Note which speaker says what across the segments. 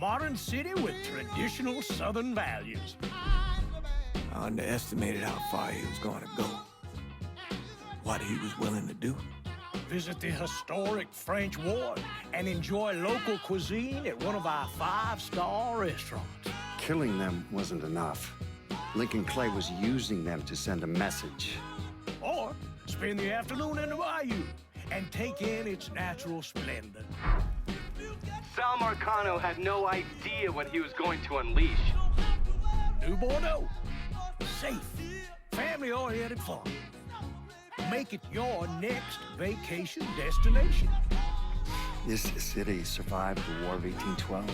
Speaker 1: modern city with traditional Southern values.
Speaker 2: I underestimated how far he was going to go. What he was willing to do.
Speaker 1: Visit the historic French Ward and enjoy local cuisine at one of our 5-star restaurants.
Speaker 3: Killing them wasn't enough. Lincoln Clay was using them to send a message.
Speaker 1: Or spend the afternoon in the bayou and take in its natural splendor.
Speaker 4: Sal Marcano had no idea what he was going to unleash.
Speaker 1: New Bordeaux. Safe, family-oriented fun. Make it your next vacation destination.
Speaker 3: This city survived the War of 1812,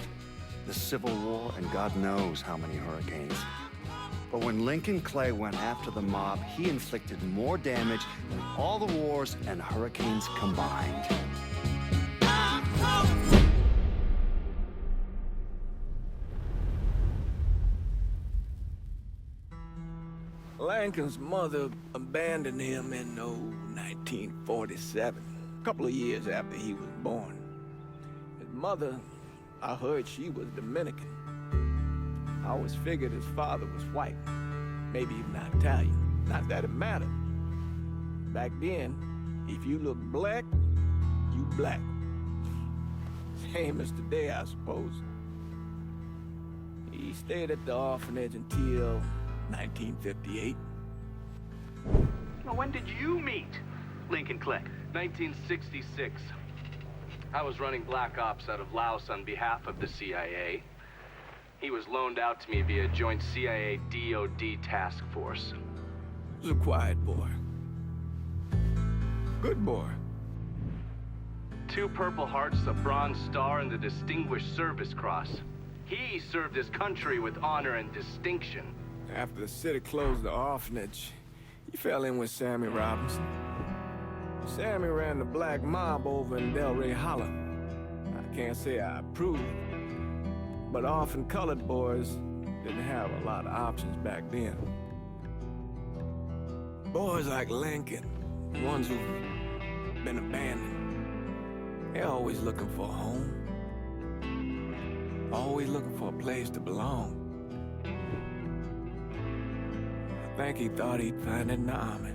Speaker 3: the Civil War, and God knows how many hurricanes. But when Lincoln Clay went after the mob, he inflicted more damage than all the wars and hurricanes combined.
Speaker 2: Lincoln's mother abandoned him in 1947, a couple of years after he was born. His mother, I heard she was Dominican. I always figured his father was white, maybe even Italian. Not that it mattered. Back then, if you look black, you black. Same as today, I suppose. He stayed at the orphanage until 1958.
Speaker 4: Well, when did you meet Lincoln Clay? 1966. I was running Black Ops out of Laos on behalf of the CIA. He was loaned out to me via joint CIA-DOD task force.
Speaker 2: He was a quiet boy. Good boy.
Speaker 4: 2 Purple Hearts, a Bronze Star, and the Distinguished Service Cross. He served his country with honor and distinction.
Speaker 2: After the city closed the orphanage, he fell in with Sammy Robinson. Sammy ran the black mob over in Delray Hollow. I can't say I approved, but orphan colored boys didn't have a lot of options back then. Boys like Lincoln, the ones who've been abandoned, they're always looking for a home. Always looking for a place to belong. I think he thought he'd find it in the army.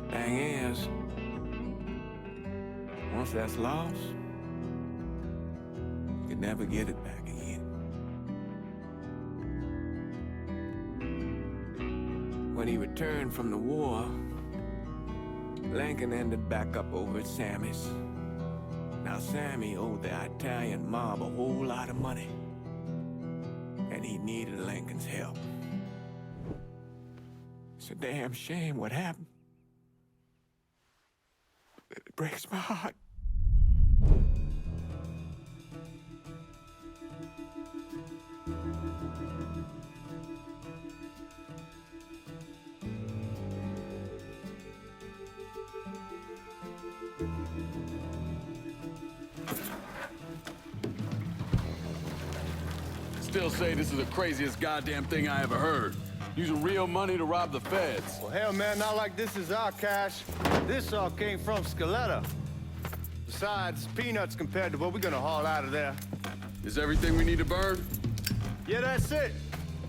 Speaker 2: Thing is, once that's lost, you can never get it back again. When he returned from the war, Lincoln ended back up over at Sammy's. Now Sammy owed the Italian mob a whole lot of money, and he needed Lincoln's help. It's a damn shame what happened. It breaks my heart.
Speaker 5: Still say this is the craziest goddamn thing I ever heard. Using real money to rob the feds.
Speaker 6: Well, hell, man, not like this is our cash. This all came from Scaletta. Besides, peanuts compared to what we're gonna haul out of there.
Speaker 5: Is everything we need to burn?
Speaker 6: Yeah, that's it.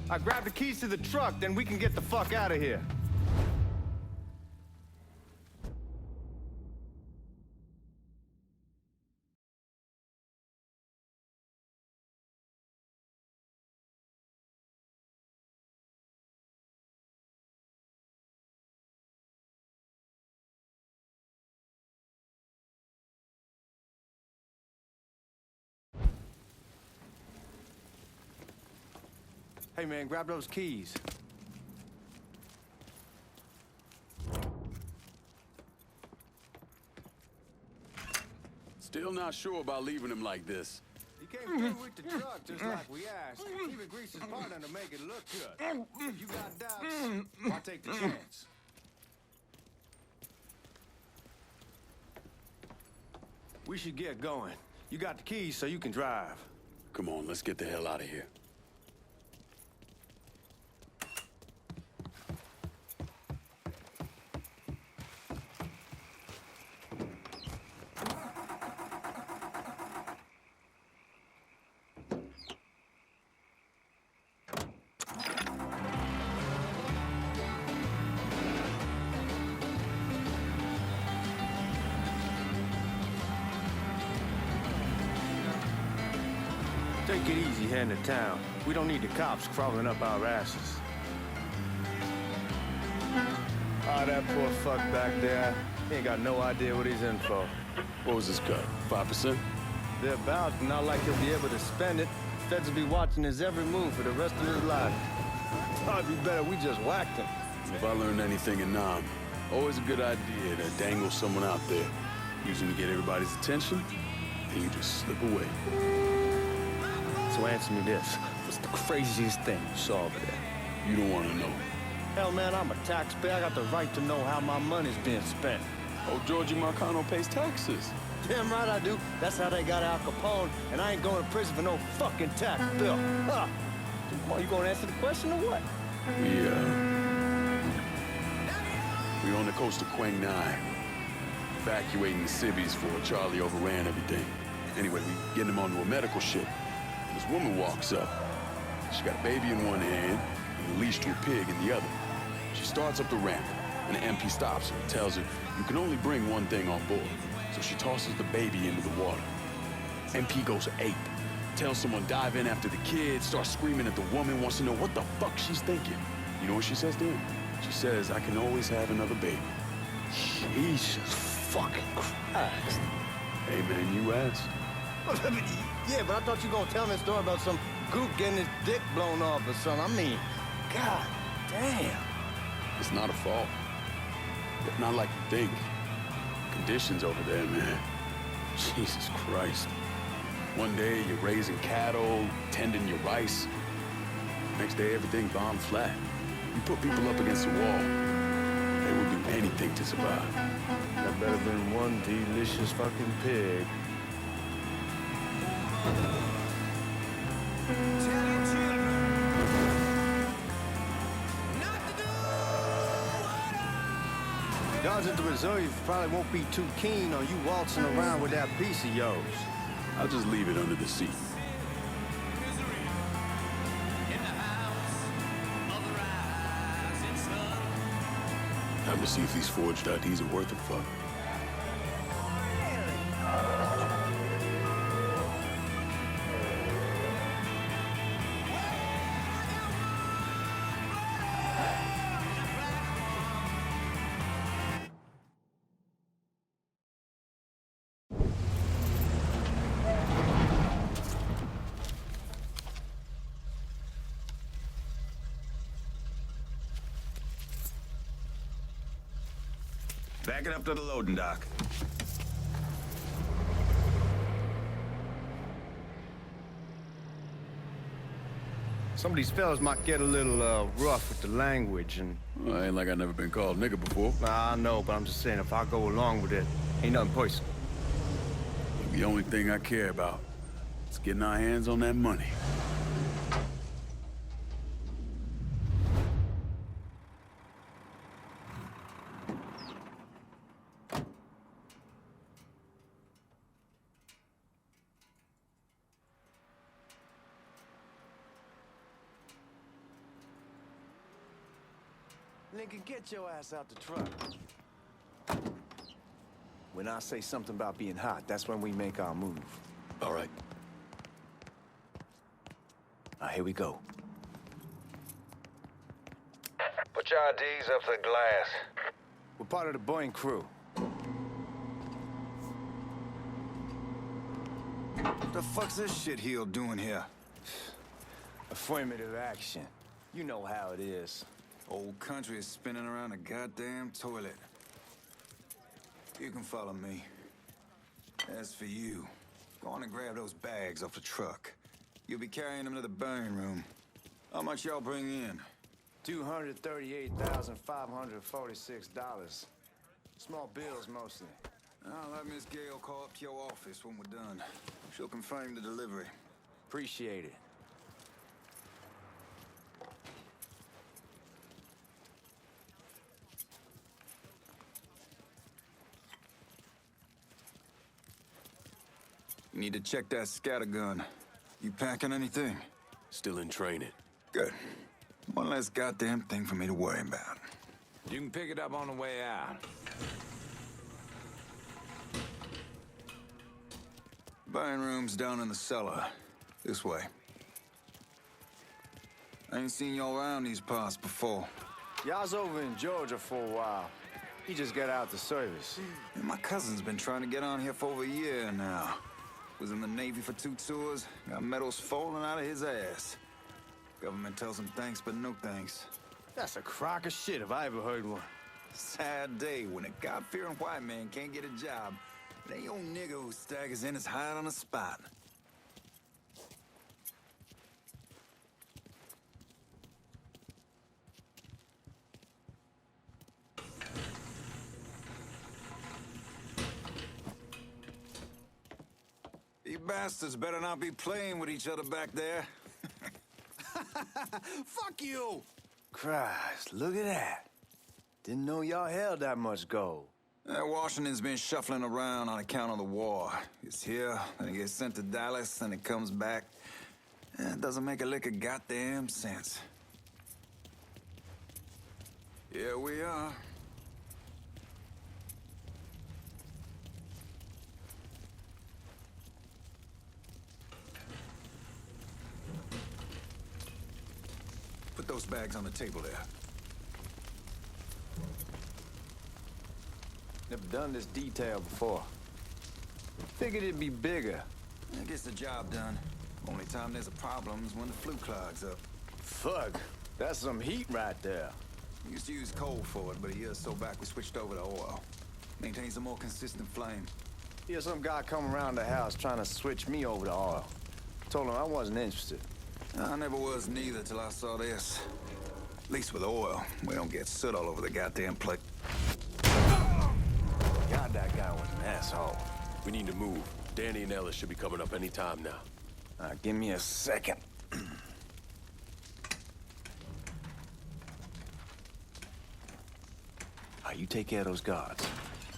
Speaker 6: I grabbed the keys to the truck, then we can get the fuck out of here. Hey, man, grab those keys.
Speaker 5: Still not sure about leaving him like this.
Speaker 6: He came through with the truck just like we asked. Even greased his partner to make it look good. If you got doubts, why take the chance? We should get going. You got the keys so you can drive.
Speaker 5: Come on, let's get the hell out of here.
Speaker 6: take it easy heading to town. We don't need the cops crawling up our asses. Ah, that poor fuck back there. He ain't got no idea what he's in for.
Speaker 5: What was his cut? 5%?
Speaker 6: They're about, not like he'll be able to spend it. Feds will be watching his every move for the rest of his life. Probably be better we just whacked him.
Speaker 5: If I learned anything in Nam, always a good idea to dangle someone out there. Use them to get everybody's attention, and you just slip away.
Speaker 6: So answer me this. What's the craziest thing you saw over there?
Speaker 5: You don't want to know.
Speaker 6: Hell, man, I'm a taxpayer. I got the right to know how my money's being spent.
Speaker 5: Oh, Georgie Marcano pays taxes.
Speaker 6: Damn right I do. That's how they got Al Capone, and I ain't going to prison for no fucking tax bill. Huh. Come on, you gonna answer the question or what?
Speaker 5: We on the coast of Quang Nai, evacuating the civvies before Charlie overran everything. Anyway, we getting him onto a medical ship. This woman walks up. She got a baby in one hand and a leash to a pig in the other. She starts up the ramp, and the MP stops her and tells her, you can only bring one thing on board. So she tosses the baby into the water. MP goes ape. Tells someone dive in after the kid, starts screaming at the woman, wants to know what the fuck she's thinking. You know what she says to him? She says, I can always have another baby.
Speaker 6: Jesus fucking Christ.
Speaker 5: Hey man, you asked.
Speaker 6: Yeah, but I thought you were gonna tell me a story about some gook getting his dick blown off or something. I mean, god damn.
Speaker 5: It's not a fault. But not like you think. Conditions over there, man. Jesus Christ. One day you're raising cattle, tending your rice. Next day everything bombed flat. You put people up against the wall. They will do anything to survive.
Speaker 6: That better than one delicious fucking pig. Guards at the reserve probably won't be too keen on you waltzing around with that piece of yours.
Speaker 5: I'll just leave it under the seat. Time to see if these forged IDs are worth a fuck.
Speaker 7: Back it up to the loading dock.
Speaker 6: Some of these fellas might get a little rough with the language and...
Speaker 5: Well, ain't like I never been called nigga before.
Speaker 6: Nah, I know, but I'm just saying if I go along with it, ain't nothing personal.
Speaker 5: The only thing I care about is getting our hands on that money.
Speaker 6: Lincoln, get your ass out the truck. When I say something about being hot, that's when we make our move.
Speaker 5: All right.
Speaker 6: Now, here we go.
Speaker 8: Put your IDs up to the glass.
Speaker 6: We're part of the Boeing crew.
Speaker 7: What the fuck's this shitheel doing here?
Speaker 6: Affirmative action. You know how it is.
Speaker 7: Old country is spinning around a goddamn toilet. You can follow me. As for you, go on and grab those bags off the truck. You'll be carrying them to the burn room. How much y'all bring in?
Speaker 6: $238,546. Small bills, mostly.
Speaker 7: I'll have Miss Gale call up to your office when we're done. She'll confirm the delivery.
Speaker 6: Appreciate it.
Speaker 7: You need to check that scattergun. You packing anything?
Speaker 5: Still in training.
Speaker 7: Good. One less goddamn thing for me to worry about.
Speaker 8: You can pick it up on the way out.
Speaker 7: Burn room's down in the cellar. This way. I ain't seen y'all around these parts before.
Speaker 6: Yeah, I was over in Georgia for a while. He just got out the service.
Speaker 7: And my cousin's been trying to get on here for over a year now. Was in the Navy for 2 tours, got medals falling out of his ass. Government tells him thanks, but no thanks.
Speaker 6: That's a crock of shit if I ever heard one.
Speaker 7: Sad day when a God-fearing white man can't get a job. And ain't old nigga who staggers in is hired on the spot. You bastards better not be playing with each other back there.
Speaker 6: Fuck you! Christ, look at that. Didn't know y'all held that much gold.
Speaker 7: Washington's been shuffling around on account of the war. It's here, then it gets sent to Dallas, then it comes back. It doesn't make a lick of goddamn sense. Here we are. Put those bags on the table there.
Speaker 6: Never done this detail before. Figured it'd be bigger.
Speaker 7: That gets the job done. Only time there's a problem is when the flue clogs up.
Speaker 6: Fuck, that's some heat right there.
Speaker 7: We used to use coal for it, but a year or so back we switched over to oil. Maintains a more consistent flame.
Speaker 6: Here's some guy come around the house trying to switch me over to oil. Told him I wasn't interested.
Speaker 7: I never was neither till I saw this. At least with oil, we don't get soot all over the goddamn plate.
Speaker 6: God, that guy was an asshole.
Speaker 5: We need to move. Danny and Ellis should be coming up any time now.
Speaker 6: Give me a second. You take care of those guards.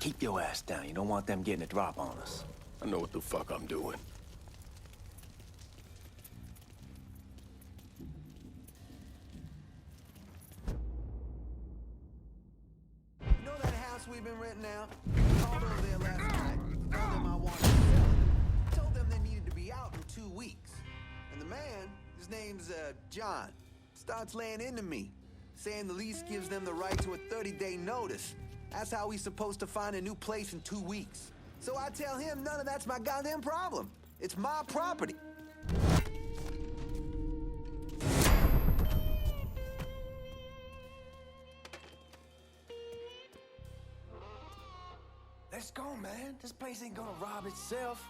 Speaker 6: Keep your ass down. You don't want them getting a drop on us.
Speaker 5: I know what the fuck I'm doing.
Speaker 9: You know that house we've been renting out? I called over there last night. Told them I wanted to sell it. Told them they needed to be out in 2 weeks. And the man, his name's John, starts laying into me, saying the lease gives them the right to a 30-day notice. That's how he's supposed to find a new place in 2 weeks. So I tell him none of that's my goddamn problem. It's my property.
Speaker 6: Let's go, man. This place ain't gonna rob itself.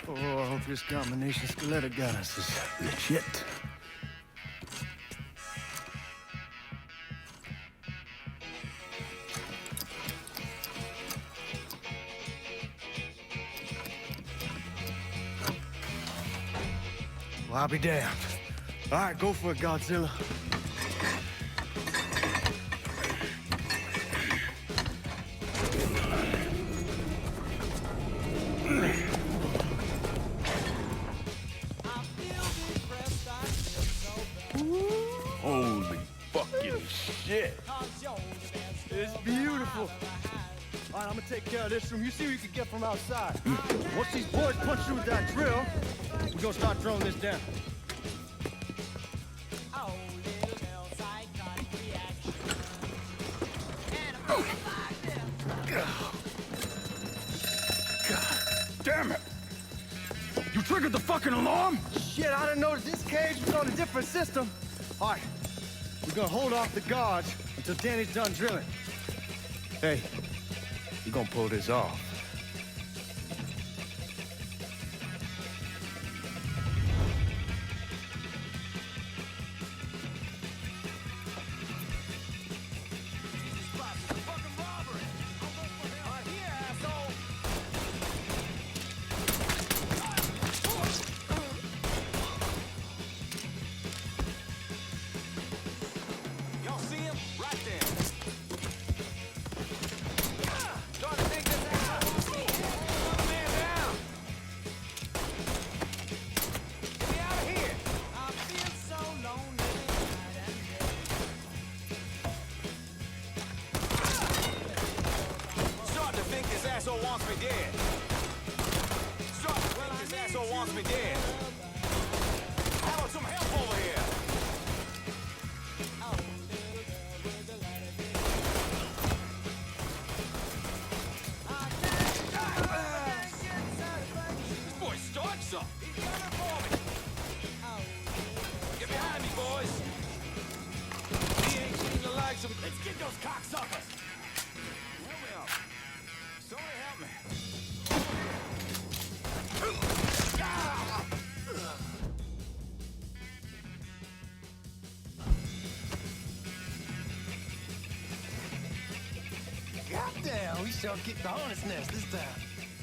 Speaker 6: Oh, I hope this combination Scaletta got us is legit. Well, I'll be damned. All right, go for it, Godzilla.
Speaker 5: Holy fucking shit.
Speaker 6: It's beautiful. All right, I'm gonna take care of this room. You see what you can get from outside. Once these boys punch through with that drill, we're gonna start throwing this down.
Speaker 5: Damn it! You triggered the fucking alarm?
Speaker 6: Shit, I didn't notice this cage was on a different system. All right, we're gonna hold off the guards until Danny's done drilling. Hey, we're gonna pull this off.
Speaker 9: Y'all see him? Right there. Starting to think this ain't
Speaker 8: those cocksuckers! Help me up. Somebody help me.
Speaker 9: Goddamn, we sure kicked the hornet's nest this time.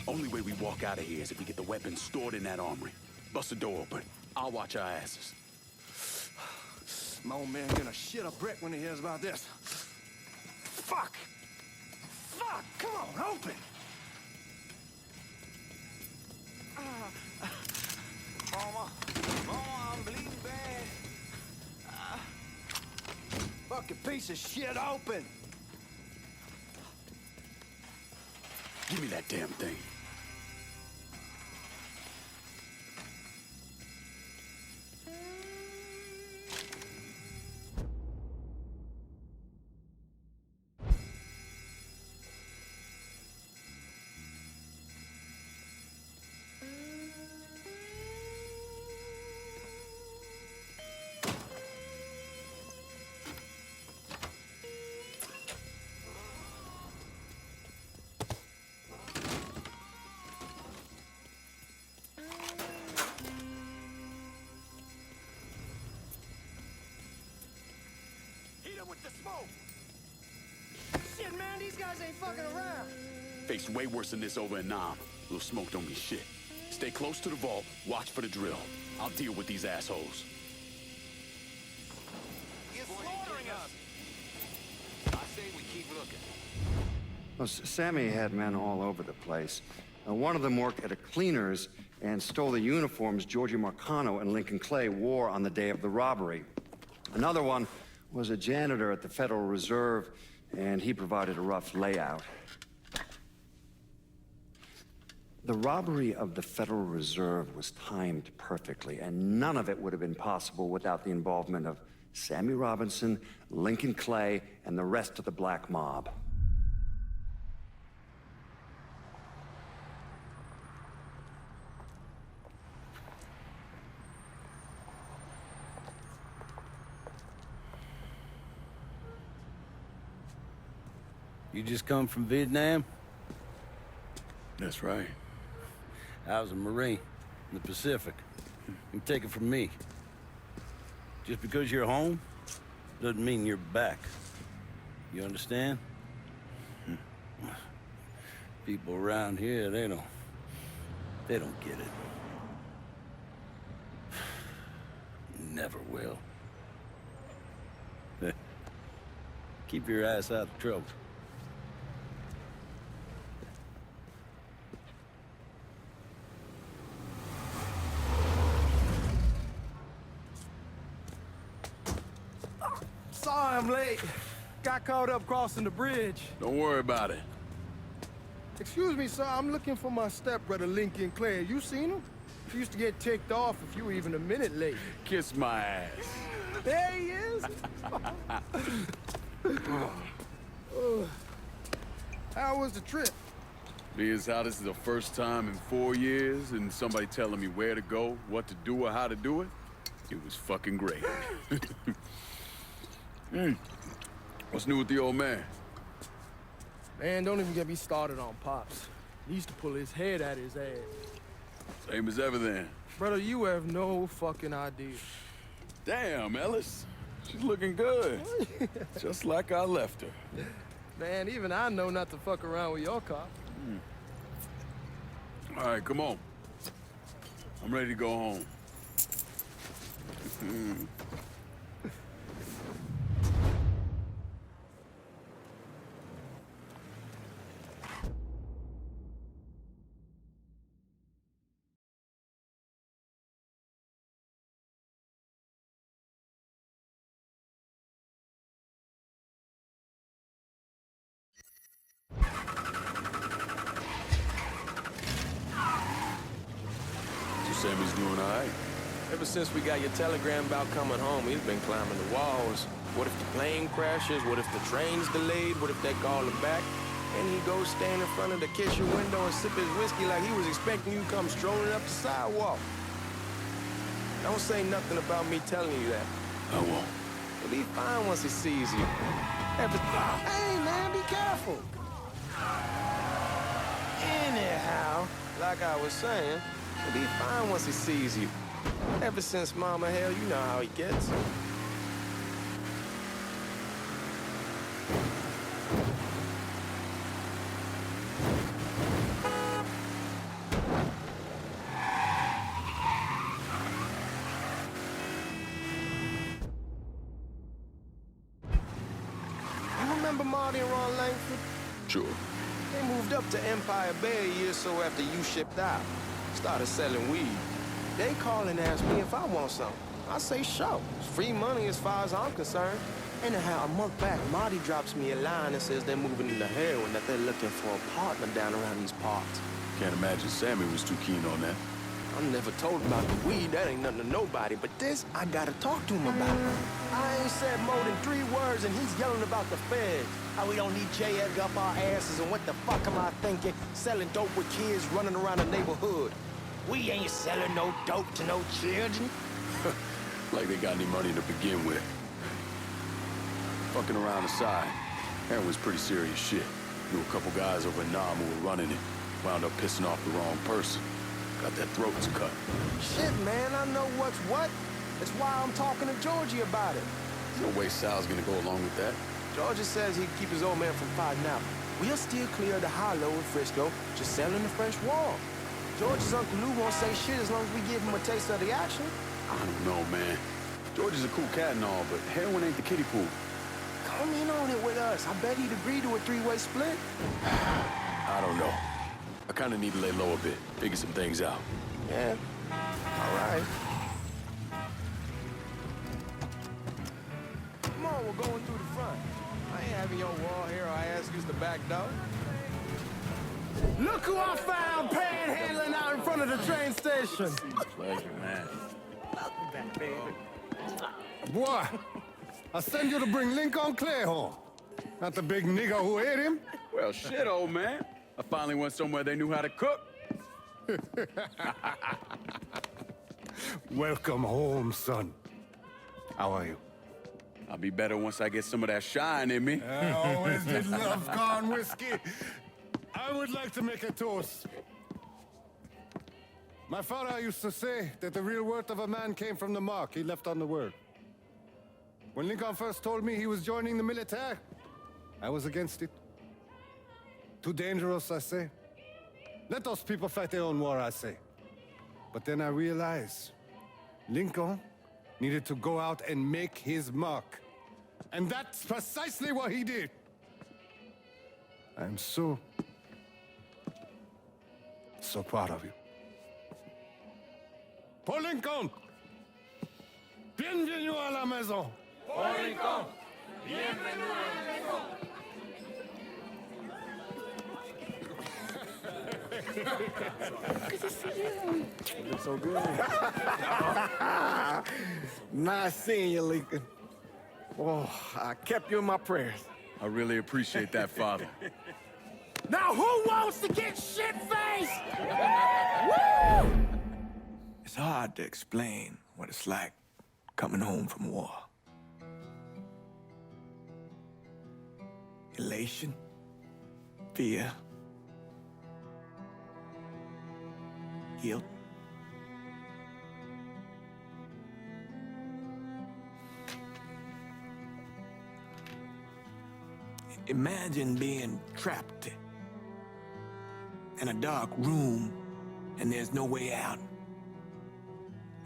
Speaker 5: Only way we walk out of here is if we get the weapons stored in that armory. Bust the door open. I'll watch our asses.
Speaker 6: My old man gonna shit a brick when he hears about this. Fuck! Fuck! Come on, open!
Speaker 8: Mama, I'm bleeding bad.
Speaker 6: Fucking piece of shit, open!
Speaker 5: Give me that damn thing.
Speaker 6: With the smoke! Shit, man, these guys ain't fucking around.
Speaker 5: Faced way worse than this over in Nam. Little smoke don't mean shit. Stay close to the vault, watch for the drill. I'll deal with these assholes.
Speaker 8: You're slaughtering us! I say we keep looking.
Speaker 3: Well, Sammy had men all over the place. One of them worked at a cleaner's and stole the uniforms Georgie Marcano and Lincoln Clay wore on the day of the robbery. Another one was a janitor at the Federal Reserve, and he provided a rough layout. The robbery of the Federal Reserve was timed perfectly, and none of it would have been possible without the involvement of Sammy Robinson, Lincoln Clay, and the rest of the black mob.
Speaker 10: You just come from Vietnam?
Speaker 5: That's right.
Speaker 10: I was a Marine in the Pacific. You take it from me. Just because you're home doesn't mean you're back. You understand? People around here, they don't get it. Never will. Keep your ass out of trouble.
Speaker 6: Sorry I'm late. Got caught up crossing the bridge.
Speaker 5: Don't worry about it.
Speaker 6: Excuse me, sir. I'm looking for my stepbrother, Lincoln Clay. You seen him? He used to get ticked off if you were even a minute late.
Speaker 5: Kiss my ass.
Speaker 6: There he is. How was the trip?
Speaker 5: Being as how this is the first time in 4 years and somebody telling me where to go, what to do, or how to do it, it was fucking great. What's new with the old man?
Speaker 6: Man, don't even get me started on Pops. He used to pull his head out his ass.
Speaker 5: Same as ever then.
Speaker 6: Brother, you have no fucking idea.
Speaker 5: Damn, Ellis. She's looking good. Just like I left her.
Speaker 6: Man, even I know not to fuck around with your car.
Speaker 5: All right, come on. I'm ready to go home. Sammy's doing all right.
Speaker 11: Ever since we got your telegram about coming home, he's been climbing the walls. What if the plane crashes? What if the train's delayed? What if they call him back? And he goes stand in front of the kitchen window and sip his whiskey like he was expecting you to come strolling up the sidewalk. Don't say nothing about me telling you that.
Speaker 5: I won't.
Speaker 11: He'll be fine once he sees you. Hey, man, be careful. Anyhow, like I was saying, he'll be fine once he sees you. Ever since Mama Hell, you know how he gets. You remember Marty and Ron Langford?
Speaker 5: Sure.
Speaker 11: They moved up to Empire Bay a year or so after you shipped out. Started selling weed. They call and ask me if I want some. I say sure. It's free money as far as I'm concerned. Anyhow, a month back, Marty drops me a line and says they're moving into heroin, that they're looking for a partner down around these parts.
Speaker 5: Can't imagine Sammy was too keen on that.
Speaker 11: I'm never told about the weed, that ain't nothing to nobody, but this, I gotta talk to him about. I ain't said more than 3 words and he's yelling about the feds. How we don't need J. Edgar up our asses, and what the fuck am I thinking? Selling dope with kids running around the neighborhood. We ain't selling no dope to no children.
Speaker 5: Like they got any money to begin with. Fucking around aside, heroin's pretty serious shit. Knew a couple guys over in Nam who were running it. Wound up pissing off the wrong person. Got their throats cut.
Speaker 11: Shit, man, I know what's what. That's why I'm talking to Georgie about it.
Speaker 5: There's no way Sal's gonna go along with that.
Speaker 11: Georgie says he'd keep his old man from fighting out. We'll still clear the hollow in Frisco, just selling the fresh wall. George's Uncle Lou won't say shit as long as we give him a taste of the action.
Speaker 5: I don't know, man. George is a cool cat and all, but heroin ain't the kiddie pool.
Speaker 11: Come in on it with us. I bet he'd agree to a 3-way split.
Speaker 5: I don't know. I kind of need to lay low a bit, figure some things out.
Speaker 11: Yeah, all right. Come on, we're going through the front. I ain't having your wall here, I ask you's the back door.
Speaker 6: Look who I found panhandling out in front of the train station.
Speaker 2: Pleasure, man.
Speaker 1: Welcome back, baby.
Speaker 6: Boy, I send you to bring Lincoln Clay home. Not the big nigger who ate him.
Speaker 5: Well, shit, old man. I finally went somewhere they knew how to cook.
Speaker 6: Welcome home, son. How are you?
Speaker 5: I'll be better once I get some of that shine in me.
Speaker 6: I always did love corn whiskey. I would like to make a toast. My father used to say that the real worth of a man came from the mark he left on the world. When Lincoln first told me he was joining the military, I was against it. Too dangerous, I say. Let those people fight their own war, I say. But then I realized Lincoln needed to go out and make his mark. And that's precisely what he did. I'm so proud of you. Paul Lincoln! Bienvenue à la maison! Paul Lincoln! Bienvenue à la maison!
Speaker 2: Good to see you. You look so good. Nice seeing you, Lincoln. Oh, I kept you in my prayers.
Speaker 5: I really appreciate that, Father.
Speaker 6: Now who wants to get shit-faced?
Speaker 2: Woo! It's hard to explain what it's like coming home from war. Elation, fear, guilt. Imagine being trapped in a dark room and there's no way out.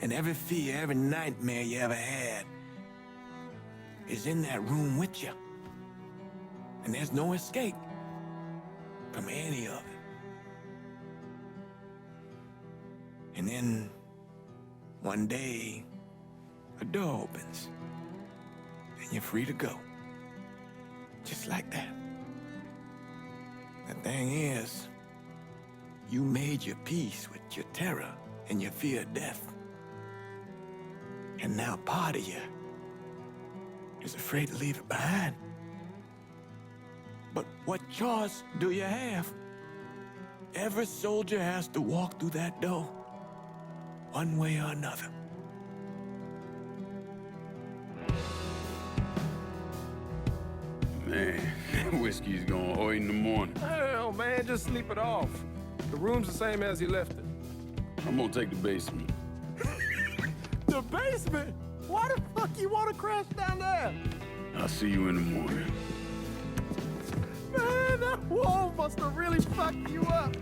Speaker 2: And every fear, every nightmare you ever had is in that room with you. And there's no escape from any of it. And then one day, a door opens and you're free to go. Just like that. The thing is, you made your peace with your terror and your fear of death. And now part of you is afraid to leave it behind. But what choice do you have? Every soldier has to walk through that door, one way or another.
Speaker 5: Man, whiskey's gonna hurt in the morning.
Speaker 11: Hell, man, just sleep it off. The room's the same as you left it.
Speaker 5: I'm gonna take the basement.
Speaker 11: The basement? Why the fuck you want to crash down there?
Speaker 5: I'll see you in the morning.
Speaker 11: Man, that wall must have really fucked you up.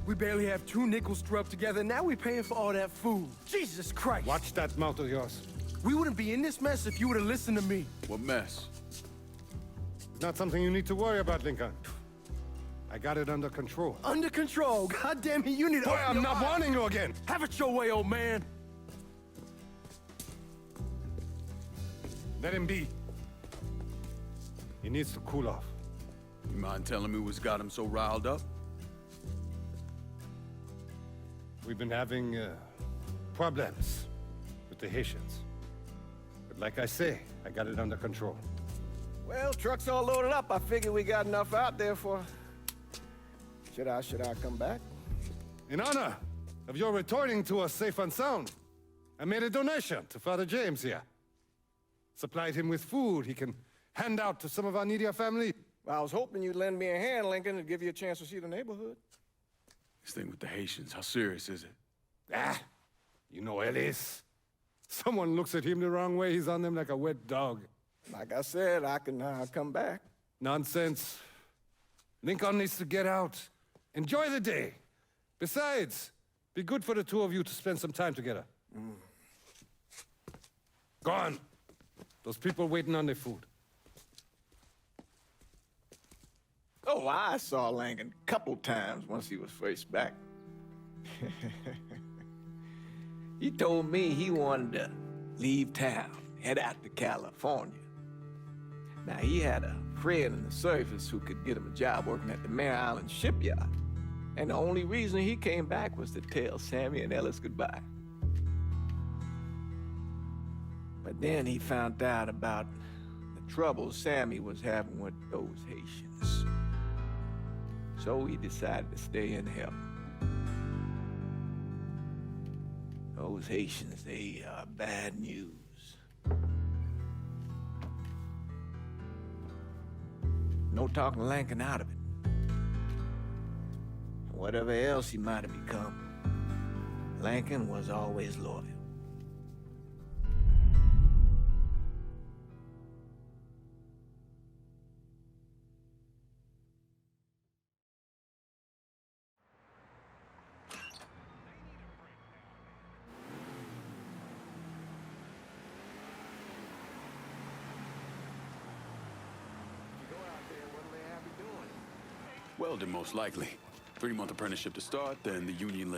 Speaker 11: We barely have 2 nickels to rub together, now we're paying for all that food. Jesus Christ!
Speaker 6: Watch that mouth of yours.
Speaker 11: We wouldn't be in this mess if you would have listened to me.
Speaker 5: What mess?
Speaker 6: It's not something you need to worry about, Lincoln. I got it under control.
Speaker 11: Under control? God damn it, you need to...
Speaker 6: Boy, I'm not warning you again!
Speaker 11: Have it your way, old man!
Speaker 6: Let him be. He needs to cool off.
Speaker 5: You mind telling me what's got him so riled up?
Speaker 6: We've been having problems with the Haitians. But like I say, I got it under control.
Speaker 2: Well, truck's all loaded up. I figure we got enough out there for... Should I come back?
Speaker 6: In honor of your returning to us safe and sound, I made a donation to Father James here. Supplied him with food he can hand out to some of our needier family.
Speaker 2: Well, I was hoping you'd lend me a hand, Lincoln, and give you a chance to see the neighborhood.
Speaker 5: This thing with the Haitians, how serious is it?
Speaker 6: Ah, you know Ellis. Someone looks at him the wrong way, he's on them like a wet dog.
Speaker 2: Like I said, I can come back.
Speaker 6: Nonsense. Lincoln needs to get out. Enjoy the day. Besides, be good for the two of you to spend some time together. Go on. Those people waiting on their food.
Speaker 2: Oh, I saw Lincoln a couple times once he was first back. He told me he wanted to leave town, head out to California. Now, he had a friend in the service who could get him a job working at the Mare Island shipyard. And the only reason he came back was to tell Sammy and Ellis goodbye. But then he found out about the trouble Sammy was having with those Haitians. So he decided to stay and help. Those Haitians, they are bad news. No talking Lincoln out of it. Whatever else he might have become, Lincoln was always loyal.
Speaker 5: Welding, most likely. 3-month apprenticeship to start, then the union list.